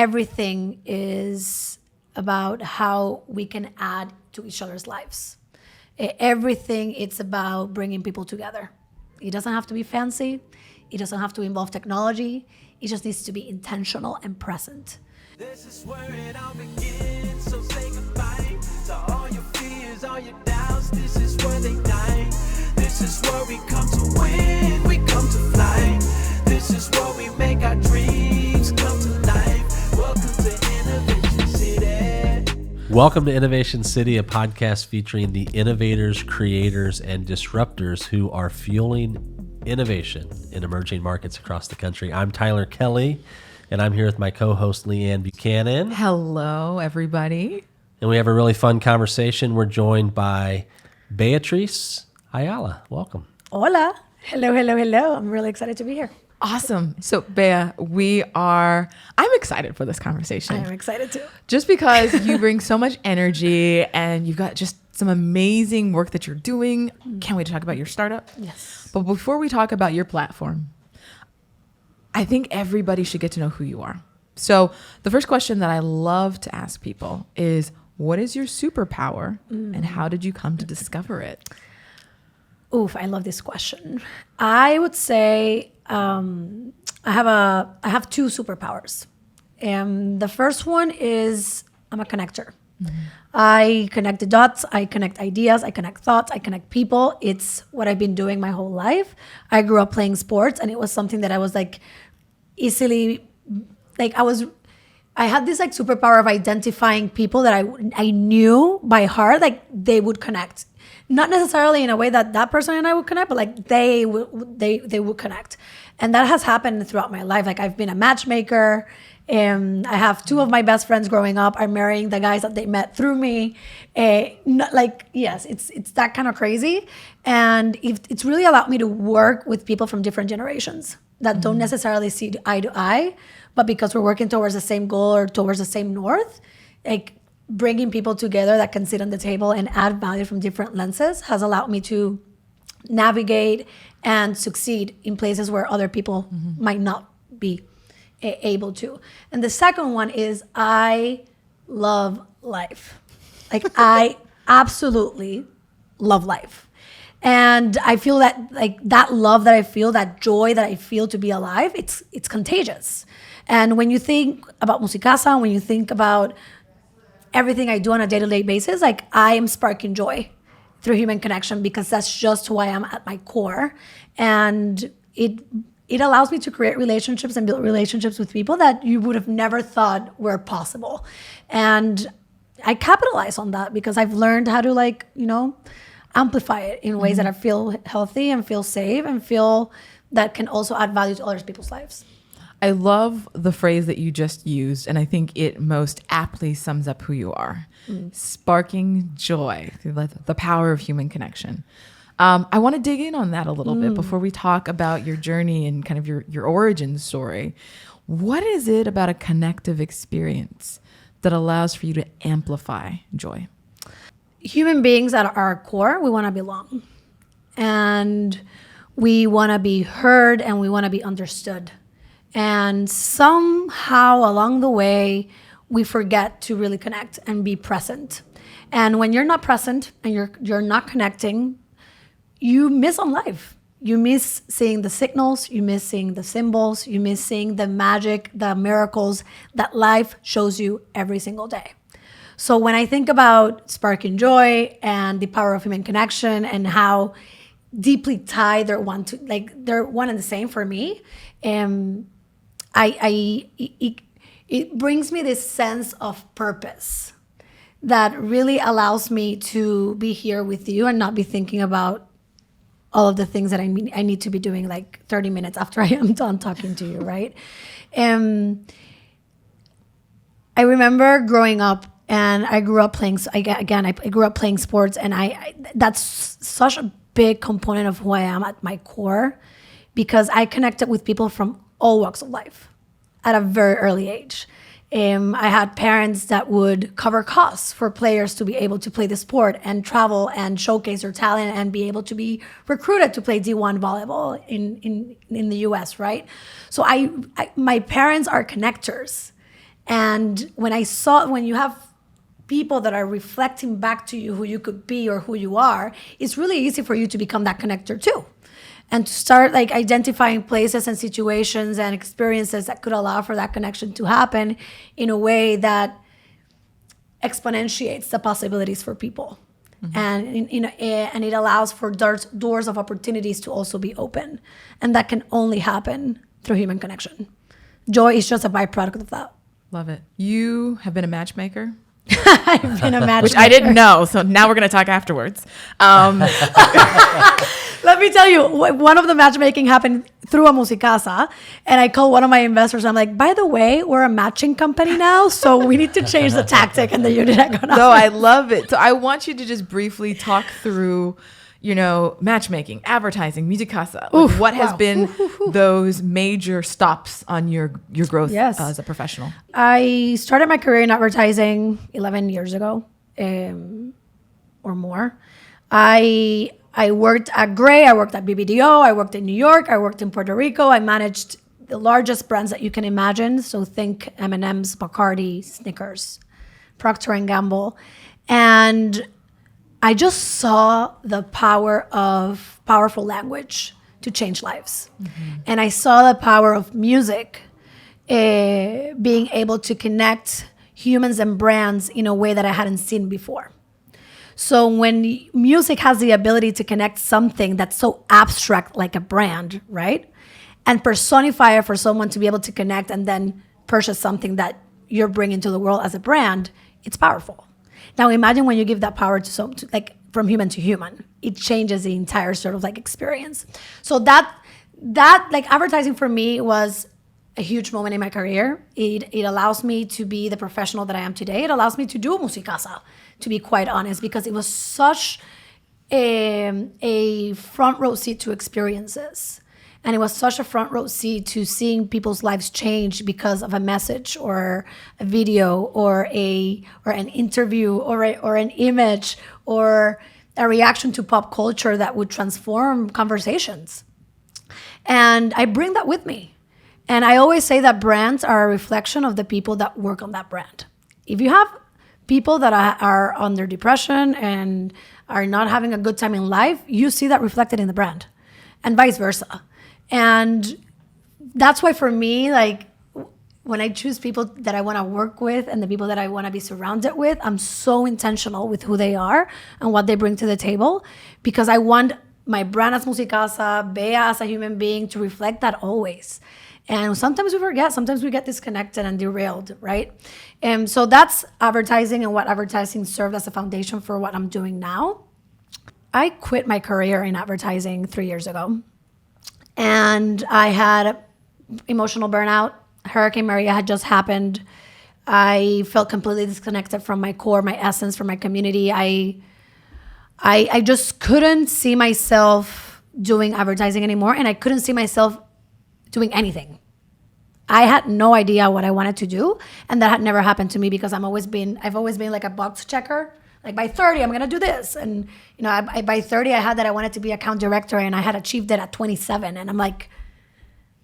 everything is about how we can add to each other's lives. Everything, it's about bringing people together. It doesn't have to be fancy. It doesn't have to involve technology. It just needs to be intentional and present. This is where it all begins, so say goodbye to all your fears, all your doubts. This is where they die. This is where we come to win, we come to fly. This is where we make our dreams come to life. Welcome to Innovation City. Welcome to Innovation City, a podcast featuring the innovators, creators, and disruptors who are fueling innovation in emerging markets across the country. I'm Tyler Kelly, and I'm here with my co-host Leanne Buchanan. Hello, everybody. And we have a really fun conversation. We're joined by Beatriz Ayala. Welcome. Hola. Hello, hello, hello. I'm really excited to be here. Awesome. So, Bea, I'm excited for this conversation. I'm excited too. Just because you bring so much energy and you've got just some amazing work that you're doing. Can't wait to talk about your startup. Yes. But before we talk about your platform, I think everybody should get to know who you are. So the first question that I love to ask people is, what is your superpower and how did you come to discover it? Oof, I love this question. I would say I have two superpowers. The first one is I'm a connector. I connect the dots, I connect ideas, I connect thoughts, I connect people. It's what I've been doing my whole life. I grew up playing sports, and it was something that I was easily, I had this superpower of identifying people that I knew by heart, they would connect. Not necessarily in a way that person and I would connect, but they would connect. And that has happened throughout my life. I've been a matchmaker. I have two of my best friends growing up are marrying the guys that they met through me. Yes, it's that kind of crazy. And it's really allowed me to work with people from different generations that don't necessarily see eye to eye, but because we're working towards the same goal or towards the same north, bringing people together that can sit on the table and add value from different lenses has allowed me to navigate and succeed in places where other people might not be able to. And the second one is I love life. I absolutely love life. And I feel that that love that I feel, that joy that I feel to be alive, it's contagious. And when you think about Musicasa, when you think about everything I do on a day-to-day basis, I am sparking joy through human connection because that's just who I am at my core. And it allows me to create relationships and build relationships with people that you would have never thought were possible. And I capitalize on that because I've learned how to amplify it in ways that I feel healthy and feel safe and feel that can also add value to other people's lives. I love the phrase that you just used, and I think it most aptly sums up who you are. Sparking joy through the power of human connection. I want to dig in on that a little bit before we talk about your journey and kind of your origin story. What is it about a connective experience that allows for you to amplify joy? Human beings at our core, we want to belong. And we want to be heard and we want to be understood. And somehow along the way, we forget to really connect and be present. And when you're not present and you're not connecting, you miss on life. You miss seeing the signals, you miss seeing the symbols, you miss seeing the magic, the miracles that life shows you every single day. So when I think about sparking joy and the power of human connection and how deeply tied they're one and the same for me, it brings me this sense of purpose that really allows me to be here with you and not be thinking about all of the things that I need to be doing 30 minutes after I am done talking to you, right? I remember growing up, and I grew up playing. I grew up playing sports, and that's such a big component of who I am at my core, because I connected with people from all walks of life at a very early age. I had parents that would cover costs for players to be able to play the sport and travel and showcase their talent and be able to be recruited to play D1 volleyball in the US, right? So my parents are connectors. And when you have people that are reflecting back to you who you could be or who you are, it's really easy for you to become that connector too. And to start like identifying places and situations and experiences that could allow for that connection to happen in a way that exponentiates the possibilities for people. And and it allows for doors of opportunities to also be open. And that can only happen through human connection. Joy is just a byproduct of that. Love it. You have been a matchmaker? I've been a matchmaker. Which I didn't know, so now we're going to talk afterwards. Let me tell you, one of the matchmaking happened through a Musicasa, and I called one of my investors. I'm like, by the way, we're a matching company now, so we need to change the tactic and the unit economics. No, I love it. So I want you to just briefly talk through, matchmaking, advertising, Musicasa. Like what has been those major stops on your growth as a professional? I started my career in advertising 11 years ago or more. I worked at Gray, I worked at BBDO, I worked in New York, I worked in Puerto Rico. I managed the largest brands that you can imagine. So think M&M's, Bacardi, Snickers, Procter & Gamble. And I just saw the power of powerful language to change lives. And I saw the power of music being able to connect humans and brands in a way that I hadn't seen before. So when music has the ability to connect something that's so abstract like a brand, right? And personify it for someone to be able to connect and then purchase something that you're bringing to the world as a brand, it's powerful. Now imagine when you give that power to like from human to human, it changes the entire sort of like experience. So that like advertising for me was a huge moment in my career. It allows me to be the professional that I am today. It allows me to do Musicasa, to be quite honest, because it was such a front row seat to experiences. And it was such a front row seat to seeing people's lives change because of a message or a video or an interview or an image or a reaction to pop culture that would transform conversations. And I bring that with me. And I always say that brands are a reflection of the people that work on that brand. If you have people that are under depression and are not having a good time in life, you see that reflected in the brand, and vice versa. And that's why for me, like when I choose people that I want to work with and the people that I want to be surrounded with, I'm so intentional with who they are and what they bring to the table, because I want my brand as Musicasa, Bea as a human being, to reflect that always. And sometimes we forget, sometimes we get disconnected and derailed, right? And so that's advertising and what advertising served as a foundation for what I'm doing now. I quit my career in advertising 3 years ago. And I had emotional burnout. Hurricane Maria had just happened. I felt completely disconnected from my core, my essence, from my community. I just couldn't see myself doing advertising anymore, and I couldn't see myself doing anything. I had no idea what I wanted to do, and that had never happened to me because I've always been like a box checker. Like by 30, I'm gonna do this, and by 30, I had that I wanted to be account director, and I had achieved it at 27, and I'm like,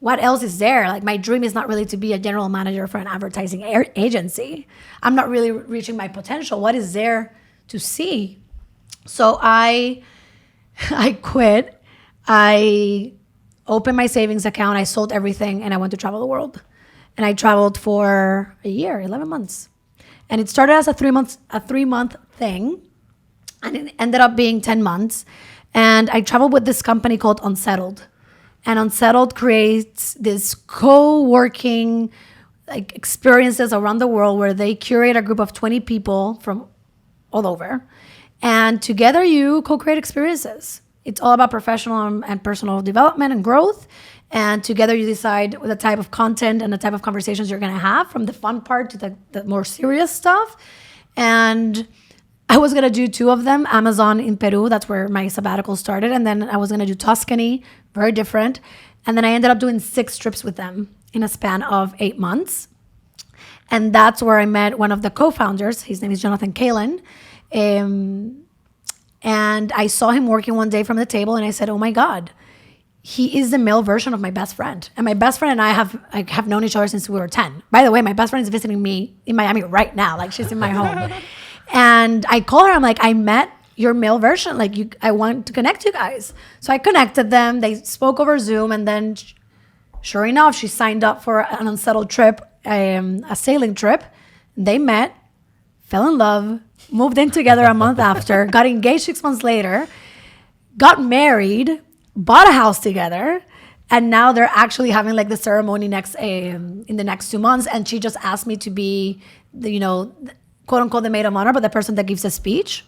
what else is there? Like my dream is not really to be a general manager for an advertising agency. I'm not really reaching my potential. What is there to see? So I quit. I opened my savings account, I sold everything, and I went to travel the world. And I traveled for a year, 11 months. And it started as a 3-month thing, and it ended up being 10 months. And I traveled with this company called Unsettled. And Unsettled creates this co-working like experiences around the world where they curate a group of 20 people from all over. And together you co-create experiences. It's all about professional and personal development and growth. And together you decide the type of content and the type of conversations you're going to have, from the fun part to the more serious stuff. And I was going to do 2 of them, Amazon in Peru. That's where my sabbatical started. And then I was going to do Tuscany, very different. And then I ended up doing 6 trips with them in a span of 8 months. And that's where I met one of the co-founders. His name is Jonathan Kalin. And I saw him working one day from the table, and I said, oh my God, he is the male version of my best friend. And my best friend and I have known each other since we were 10. By the way, my best friend is visiting me in Miami right now. Like, she's in my home. And I call her, I'm like, I met your male version. Like, I want to connect you guys. So I connected them. They spoke over Zoom. And then sure enough, she signed up for an unsettled trip, a sailing trip. They met, fell in love, moved in together a month after, got engaged 6 months later, got married, bought a house together, and now they're actually having like the ceremony in the next 2 months. And she just asked me to be the, quote unquote, the maid of honor, but the person that gives a speech.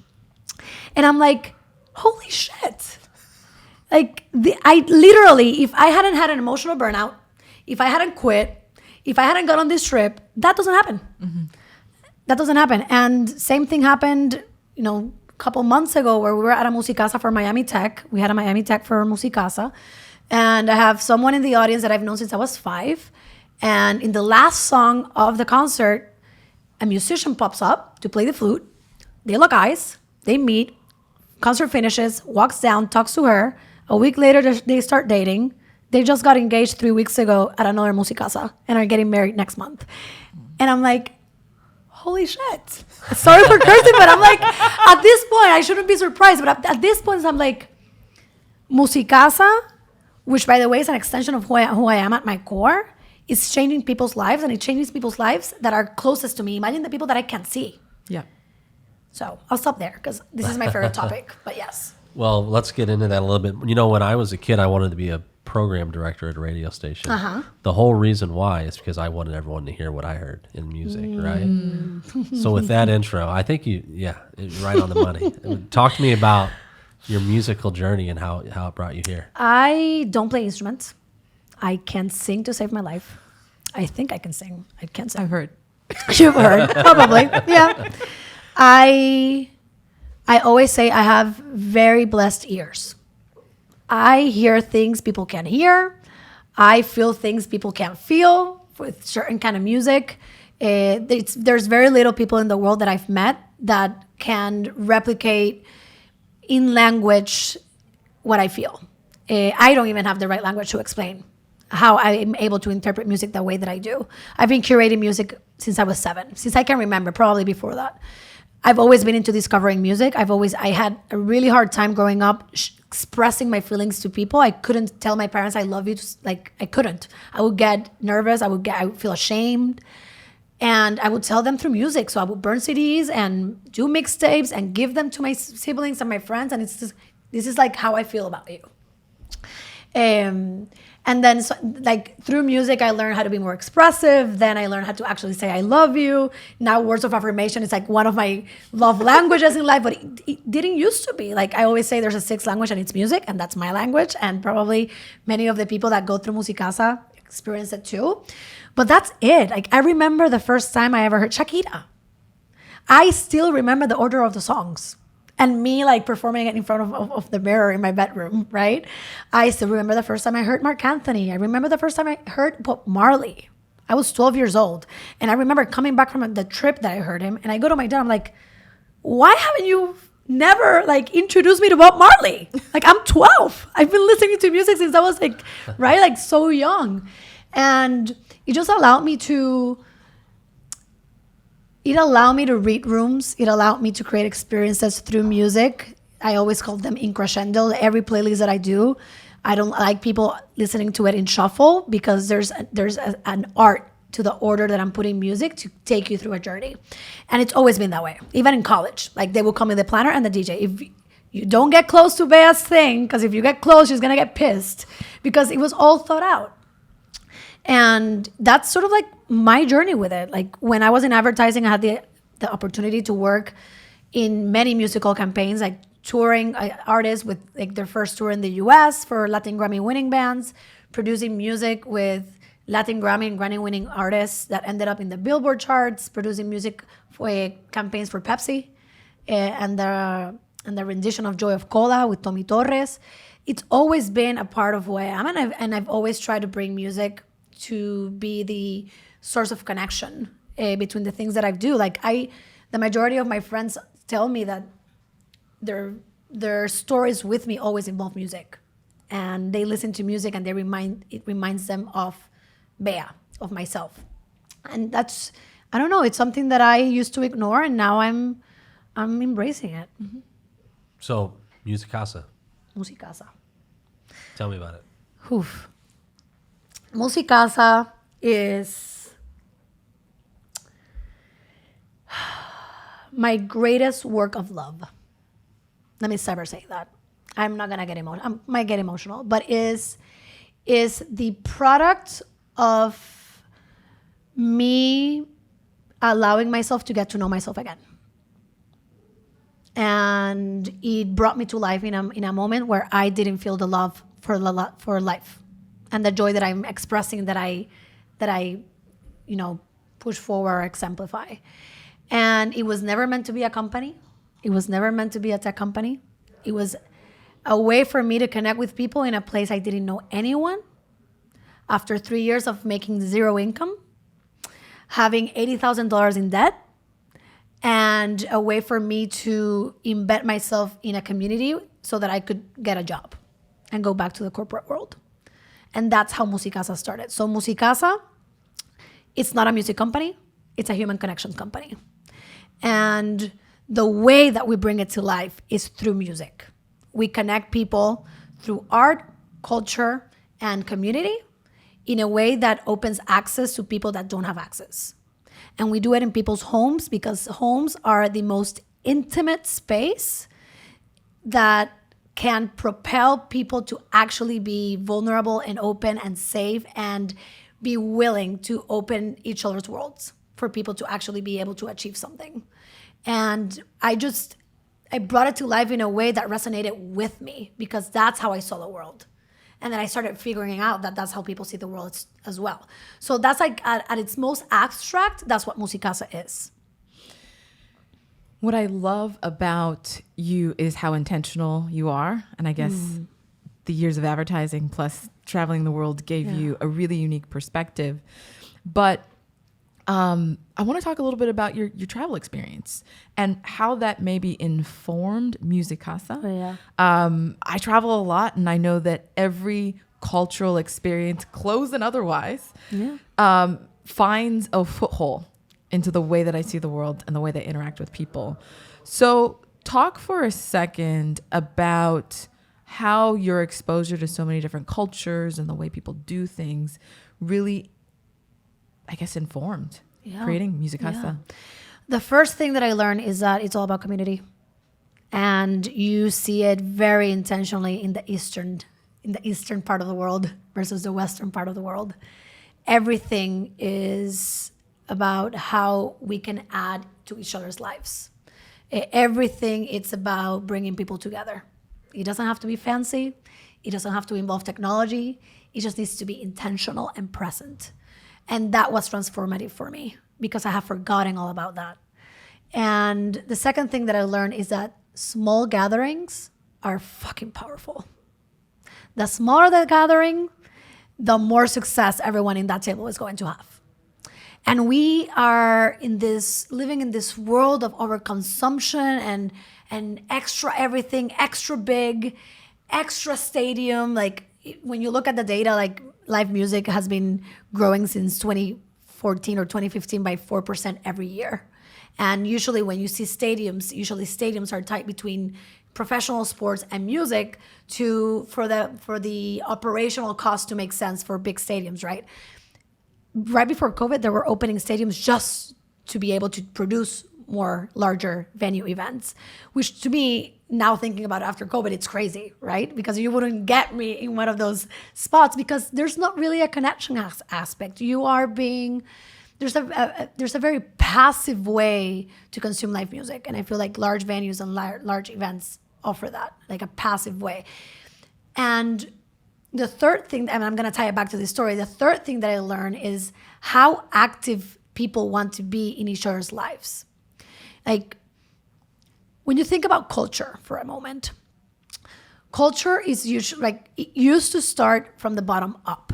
And I'm like, holy shit. Like, I literally, if I hadn't had an emotional burnout, if I hadn't quit, if I hadn't gone on this trip, that doesn't happen. Mm-hmm. That doesn't happen. And same thing happened, couple months ago where we were at a Musicasa for Miami Tech. We had a Miami Tech for Musicasa. And I have someone in the audience that I've known since I was 5. And in the last song of the concert, a musician pops up to play the flute. They lock eyes. They meet. Concert finishes. Walks down, talks to her. A week later, they start dating. They just got engaged 3 weeks ago at another Musicasa and are getting married next month. And I'm like, holy shit. Sorry for cursing, but I'm like, at this point, I shouldn't be surprised. But at this point, I'm like, Musicasa, which, by the way, is an extension of who I am at my core, is changing people's lives. And it changes people's lives that are closest to me. Imagine the people that I can't see. Yeah. So I'll stop there because this is my favorite topic. But yes. Well, let's get into that a little bit. When I was a kid, I wanted to be a program director at a radio station. Uh-huh. The whole reason why is because I wanted everyone to hear what I heard in music, right? So with that intro, I think you're right on the money. Talk to me about your musical journey and how it brought you here. I don't play instruments. I can sing to save my life. I think I can sing. I can't sing. I've heard. You've heard, probably. Yeah. I always say I have very blessed ears. I hear things people can't hear. I feel things people can't feel with certain kind of music. There's very little people in the world that I've met that can replicate in language what I feel. I don't even have the right language to explain how I'm able to interpret music the way that I do. I've been curating music since I was 7, since I can remember, probably before that. I've always been into discovering music. I had a really hard time growing up expressing my feelings to people. I couldn't tell my parents I love you. I couldn't. I would get nervous. I would feel ashamed. And I would tell them through music. So I would burn CDs and do mixtapes and give them to my siblings and my friends. And this is like how I feel about you. And then through music, I learned how to be more expressive. Then I learned how to actually say I love you. Now words of affirmation is like one of my love languages in life, but it didn't used to be. Like I always say there's a 6th language and it's music, and that's my language. And probably many of the people that go through Musicasa experience it too. But that's it. Like I remember the first time I ever heard Shakira. I still remember the order of the songs. And me performing it in front of the mirror in my bedroom, right? I still remember the first time I heard Mark Anthony. I remember the first time I heard Bob Marley. I was 12 years old. And I remember coming back from the trip that I heard him. And I go to my dad, I'm like, why haven't you never introduced me to Bob Marley? I'm 12. I've been listening to music since I was so young. And it just allowed me to... It allowed me to read rooms. It allowed me to create experiences through music. I always call them in crescendo. Every playlist that I do, I don't like people listening to it in shuffle because there's an art to the order that I'm putting music to take you through a journey. And it's always been that way. Even in college, they will call me the planner and the DJ. If you don't get close to Bea's thing, because if you get close, she's going to get pissed because it was all thought out. And that's sort of my journey with it. When I was in advertising, I had the opportunity to work in many musical campaigns, touring artists with their first tour in the US for Latin Grammy winning bands, producing music with Latin Grammy and Grammy winning artists that ended up in the Billboard charts, producing music for campaigns for Pepsi and the rendition of Joy of Cola with Tommy Torres. It's always been a part of who I am, and I've always tried to bring music to be the source of connection between the things that I do. The majority of my friends tell me that their stories with me always involve music. and they listen to music and it reminds them of Bea, of myself. And that's, I don't know, it's something that I used to ignore, and now I'm embracing it. So, Musicasa, Musicasa. tell me about it. Oof. Musicasa is my greatest work of love. Let me never say that. I'm not gonna get emotional. I might get emotional, but is the product of me allowing myself to get to know myself again. And it brought me to life in a moment where I didn't feel the love for life, and the joy that I'm expressing, that I push forward or exemplify. And it was never meant to be a company. It was never meant to be a tech company. It was a way for me to connect with people in a place I didn't know anyone. After 3 years of making zero income, having $80,000 in debt, and a way for me to embed myself in a community so that I could get a job and go back to the corporate world. And that's how Musicasa started. So Musicasa, it's not a music company, it's a human connections company. And the way that we bring it to life is through music. We connect people through art, culture, and community in a way that opens access to people that don't have access. And we do it in people's homes, because homes are the most intimate space that can propel people to actually be vulnerable and open and safe and be willing to open each other's worlds for people to actually be able to achieve something. And I brought it to life in a way that resonated with me, because that's how I saw the world. And then I started figuring out that that's how people see the world as well. So that's like at its most abstract, that's what Musicasa is. What I love about you is how intentional you are. And I guess the years of advertising plus traveling the world gave you a really unique perspective. But I want to talk a little bit about your travel experience and how that maybe informed Musicasa. Oh, yeah. I travel a lot, and I know that every cultural experience, close and otherwise, finds a foothold into the way that I see the world and the way that I interact with people. So talk for a second about how your exposure to so many different cultures and the way people do things really, I guess, informed creating Musicasa. Yeah. The first thing that I learned is that it's all about community. And you see it very intentionally in the eastern part of the world versus the western part of the world. Everything is about how we can add to each other's lives. Everything, it's about bringing people together. It doesn't have to be fancy. It doesn't have to involve technology. It just needs to be intentional and present. And that was transformative for me, because I have forgotten all about that. And the second thing that I learned is that small gatherings are fucking powerful. The smaller the gathering, the more success everyone in that table is going to have. And we are living in this world of overconsumption and extra everything, extra big, extra stadium. Like when you look at the data, like live music has been growing since 2014 or 2015 by 4% every year. And usually when you see stadiums are tied between professional sports and music for the operational cost to make sense for big stadiums, right? Right before COVID, there were opening stadiums just to be able to produce more larger venue events, which to me, now thinking about it after COVID, it's crazy, right? Because you wouldn't get me in one of those spots because there's not really a connection aspect. There's a very passive way to consume live music. And I feel like large venues and large events offer that, like a passive way. And the third thing, and I'm going to tie it back to this story, the third thing that I learned is how active people want to be in each other's lives. Like, when you think about culture for a moment, culture is usually, like, it used to start from the bottom up.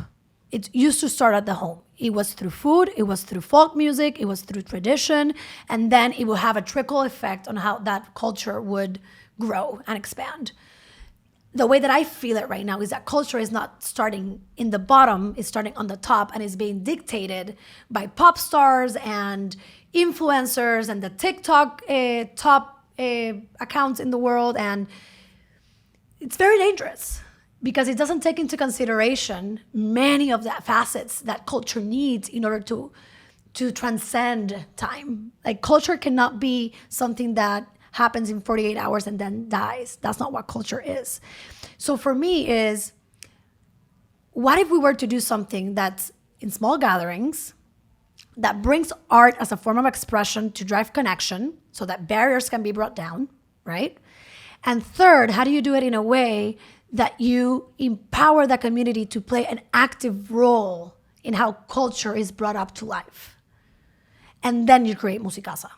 It used to start at the home. It was through food, it was through folk music, it was through tradition, and then it will have a trickle effect on how that culture would grow and expand. the way that I feel it right now is that culture is not starting in the bottom, it's starting on the top and is being dictated by pop stars and influencers and the TikTok top accounts in the world. And it's very dangerous because it doesn't take into consideration many of the facets that culture needs in order to transcend time. Like culture cannot be something that happens in 48 hours and then dies. That's not what culture is. So for me is, what if we were to do something that's in small gatherings, that brings art as a form of expression to drive connection so that barriers can be brought down, right? And third, how do you do it in a way that you empower the community to play an active role in how culture is brought up to life? And then you create Musicasa.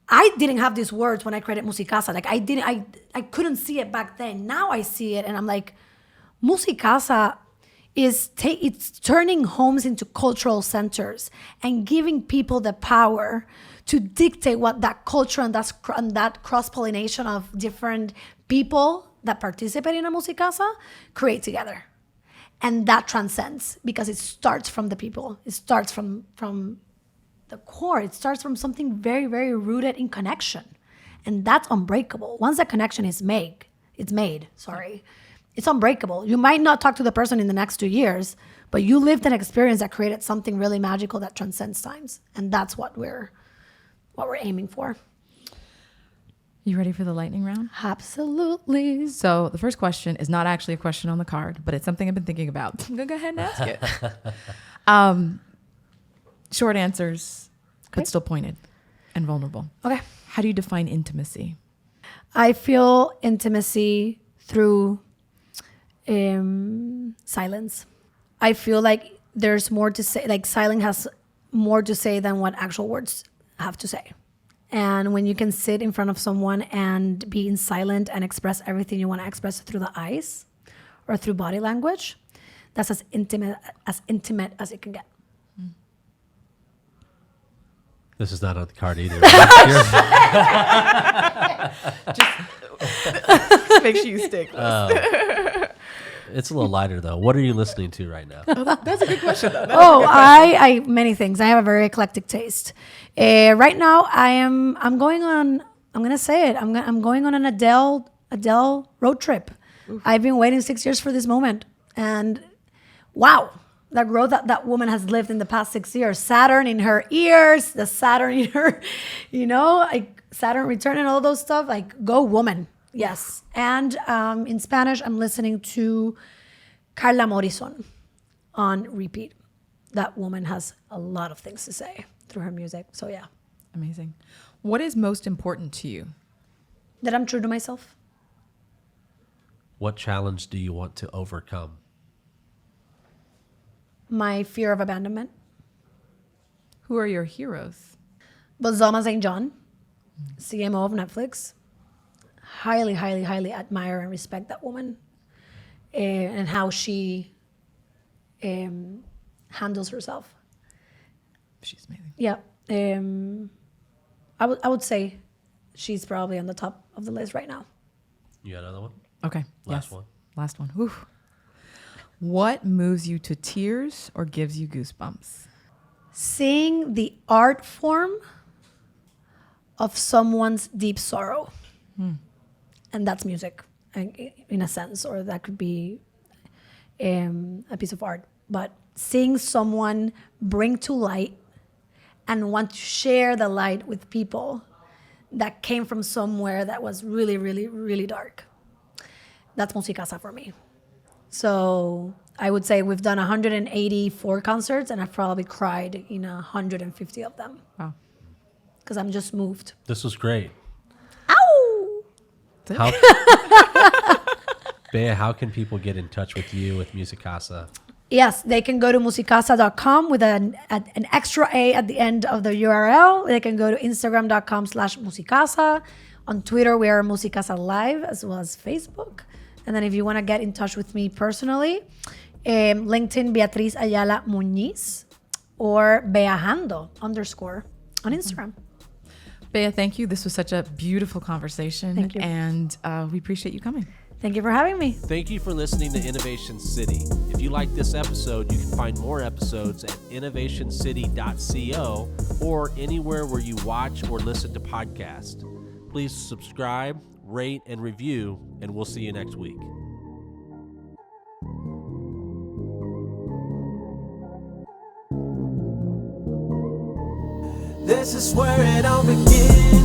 I didn't have these words when I created Musicasa. Like I couldn't see it back then. Now I see it and I'm like, Musicasa it's turning homes into cultural centers and giving people the power to dictate what that culture and that cross-pollination of different people that participate in a Musicasa create together. And that transcends because it starts from the people. It starts from the core. It starts from something very, very rooted in connection. And that's unbreakable. Once that connection is made, it's unbreakable. You might not talk to the person in the next 2 years, but you lived an experience that created something really magical that transcends times. And that's what we're aiming for. You ready for the lightning round? Absolutely. So the first question is not actually a question on the card, but it's something I've been thinking about. I'm going to go ahead and ask it. Short answers, but still pointed and vulnerable. Okay. How do you define intimacy? I feel intimacy through silence. I feel like there's more to say, like silence has more to say than what actual words have to say. And when you can sit in front of someone and be in silent and express everything you want to express through the eyes or through body language, that's as intimate as it can get. This is not on the card either. Just make sure you stick. It's a little lighter though. What are you listening to right now? That's a good question, though. I many things. I have a very eclectic taste. Right now, I'm going on. I'm gonna say it. I'm going on an Adele road trip. Oof. I've been waiting 6 years for this moment, and wow, the growth that woman has lived in the past 6 years. Saturn in her ears, the Saturn in her, like Saturn return and all those stuff. Like, go woman. Yes. And in Spanish, I'm listening to Carla Morrison on repeat. That woman has a lot of things to say through her music. So, yeah. Amazing. What is most important to you? That I'm true to myself. What challenge do you want to overcome? My fear of abandonment. Who are your heroes? Zalma St. John, CMO of Netflix. Highly, highly, highly admire and respect that woman and how she handles herself. She's amazing. Yeah. I would say she's probably on the top of the list right now. You got another one? Okay. Last one. Last one. Whew. What moves you to tears or gives you goosebumps? Seeing the art form of someone's deep sorrow. And that's music, in a sense, or that could be a piece of art. But seeing someone bring to light and want to share the light with people that came from somewhere that was really, really, really dark. That's Musicasa for me. So I would say we've done 184 concerts, and I've probably cried in 150 of them. Wow. Because I'm just moved. This was great. Ow! Bea, how can people get in touch with you, with Musicasa? Yes, they can go to musicasa.com with an extra A at the end of the URL. They can go to instagram.com/musicasa. On Twitter, we are Musicasa Live, as well as Facebook. And then if you want to get in touch with me personally, LinkedIn, Beatriz Ayala-Muñiz, or Beahando _ on Instagram. Bea, thank you. This was such a beautiful conversation. Thank you. And we appreciate you coming. Thank you for having me. Thank you for listening to Innovation City. If you like this episode, you can find more episodes at innovationcity.co or anywhere where you watch or listen to podcasts. Please subscribe, rate, and review, and we'll see you next week. This is where it all begins.